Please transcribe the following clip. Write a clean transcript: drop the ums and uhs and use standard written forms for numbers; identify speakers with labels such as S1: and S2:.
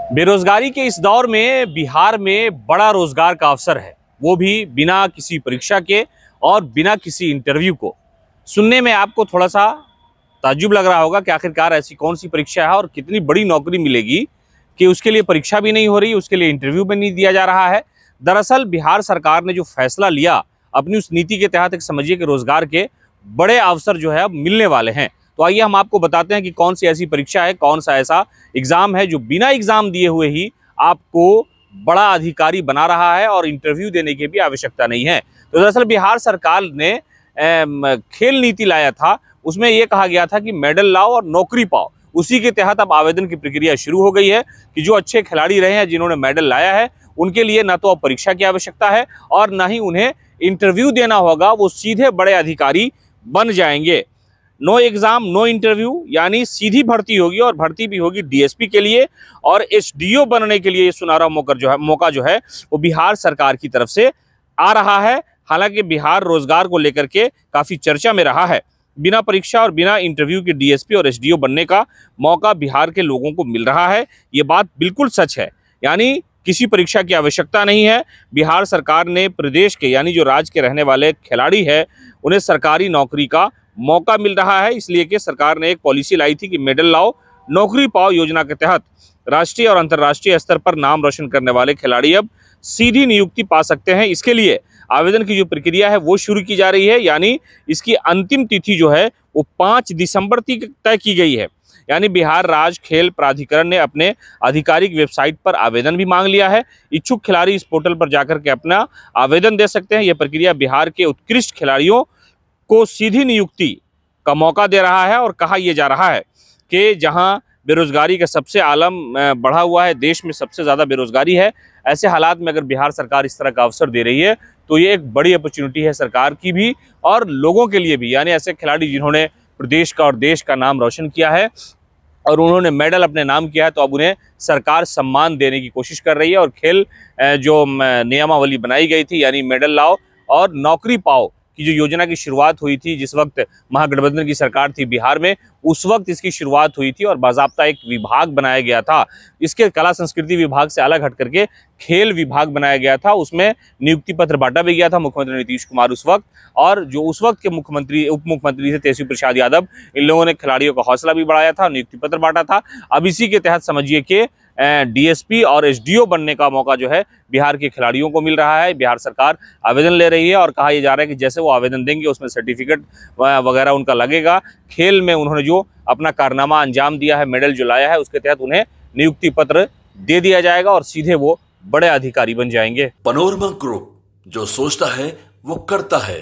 S1: बेरोजगारी के इस दौर में बिहार में बड़ा रोजगार का अवसर है, वो भी बिना किसी परीक्षा के और बिना किसी इंटरव्यू को। सुनने में आपको थोड़ा सा ताज्जुब लग रहा होगा कि आखिरकार ऐसी कौन सी परीक्षा है और कितनी बड़ी नौकरी मिलेगी कि उसके लिए परीक्षा भी नहीं हो रही, उसके लिए इंटरव्यू भी नहीं दिया जा रहा है। दरअसल बिहार सरकार ने जो फैसला लिया अपनी उस नीति के तहत, एक समझिए कि रोजगार के बड़े अवसर जो है अब मिलने वाले हैं। तो आइए हम आपको बताते हैं कि कौन सी ऐसी परीक्षा है, कौन सा ऐसा एग्जाम है जो बिना एग्जाम दिए हुए ही आपको बड़ा अधिकारी बना रहा है और इंटरव्यू देने की भी आवश्यकता नहीं है। तो दरअसल बिहार सरकार ने खेल नीति लाया था, उसमें यह कहा गया था कि मेडल लाओ और नौकरी पाओ। उसी के तहत अब आवेदन की प्रक्रिया शुरू हो गई है कि जो अच्छे खिलाड़ी रहे हैं, जिन्होंने मेडल लाया है, उनके लिए ना तो अब परीक्षा की आवश्यकता है और ना ही उन्हें इंटरव्यू देना होगा, वो सीधे बड़े अधिकारी बन जाएंगे। नो एग्जाम नो इंटरव्यू, यानी सीधी भर्ती होगी और भर्ती भी होगी डीएसपी के लिए और एसडीओ बनने के लिए। ये सुनहरा मौका जो है वो बिहार सरकार की तरफ से आ रहा है। हालांकि बिहार रोजगार को लेकर के काफी चर्चा में रहा है। बिना परीक्षा और बिना इंटरव्यू के डीएसपी और एसडीओ बनने का मौका बिहार के लोगों को मिल रहा है। ये बात बिल्कुल सच है, यानी किसी परीक्षा की आवश्यकता नहीं है। बिहार सरकार ने प्रदेश के, यानी जो राज्य के रहने वाले खिलाड़ी है, उन्हें सरकारी नौकरी का मौका मिल रहा है। इसलिए कि सरकार ने एक पॉलिसी लाई थी कि मेडल लाओ नौकरी पाओ योजना के तहत राष्ट्रीय और अंतर्राष्ट्रीय स्तर पर नाम रोशन करने वाले खिलाड़ी अब सीधी नियुक्ति पा सकते हैं। इसके लिए आवेदन की जो प्रक्रिया है वो शुरू की जा रही है, यानी इसकी अंतिम तिथि जो है वो 5 दिसंबर तक तय की गई है। यानी बिहार राज्य खेल प्राधिकरण ने अपने आधिकारिक वेबसाइट पर आवेदन भी मांग लिया है। इच्छुक खिलाड़ी इस पोर्टल पर जाकर के अपना आवेदन दे सकते हैं। यह प्रक्रिया बिहार के उत्कृष्ट खिलाड़ियों को सीधी नियुक्ति का मौका दे रहा है और कहा यह जा रहा है कि जहां बेरोजगारी का सबसे आलम बढ़ा हुआ है, देश में सबसे ज़्यादा बेरोजगारी है, ऐसे हालात में अगर बिहार सरकार इस तरह का अवसर दे रही है तो ये एक बड़ी अपॉर्चुनिटी है सरकार की भी और लोगों के लिए भी। यानी ऐसे खिलाड़ी जिन्होंने प्रदेश का और देश का नाम रोशन किया है और उन्होंने मेडल अपने नाम किया है, तो अब उन्हें सरकार सम्मान देने की कोशिश कर रही है। और खेल जो नियमावली बनाई गई थी, यानी मेडल लाओ और नौकरी पाओ की जो योजना की शुरुआत हुई थी, जिस वक्त महागठबंधन की सरकार थी बिहार में, उस वक्त इसकी शुरुआत हुई थी और बाकायदा एक विभाग बनाया गया था। इसके कला संस्कृति विभाग से अलग हट करके खेल विभाग बनाया गया था। उसमें नियुक्ति पत्र बांटा भी गया था मुख्यमंत्री नीतीश कुमार उस वक्त, और जो उस वक्त के मुख्यमंत्री उप मुख्यमंत्री थे तेजस्वी प्रसाद यादव, इन लोगों ने खिलाड़ियों का हौसला भी बढ़ाया था, नियुक्ति पत्र बांटा था। अब इसी के तहत समझिए कि डीएसपी और एसडीओ बनने का मौका जो है बिहार के खिलाड़ियों को मिल रहा है। बिहार सरकार आवेदन ले रही है और कहा यह जा रहा है कि जैसे वो आवेदन देंगे उसमें सर्टिफिकेट वगैरह उनका लगेगा। खेल में उन्होंने जो अपना कारनामा अंजाम दिया है, मेडल जो लाया है, उसके तहत उन्हें नियुक्ति पत्र दे दिया जाएगा और सीधे वो बड़े अधिकारी बन जाएंगे।
S2: पनोरमा ग्रुप, जो सोचता है वो करता है।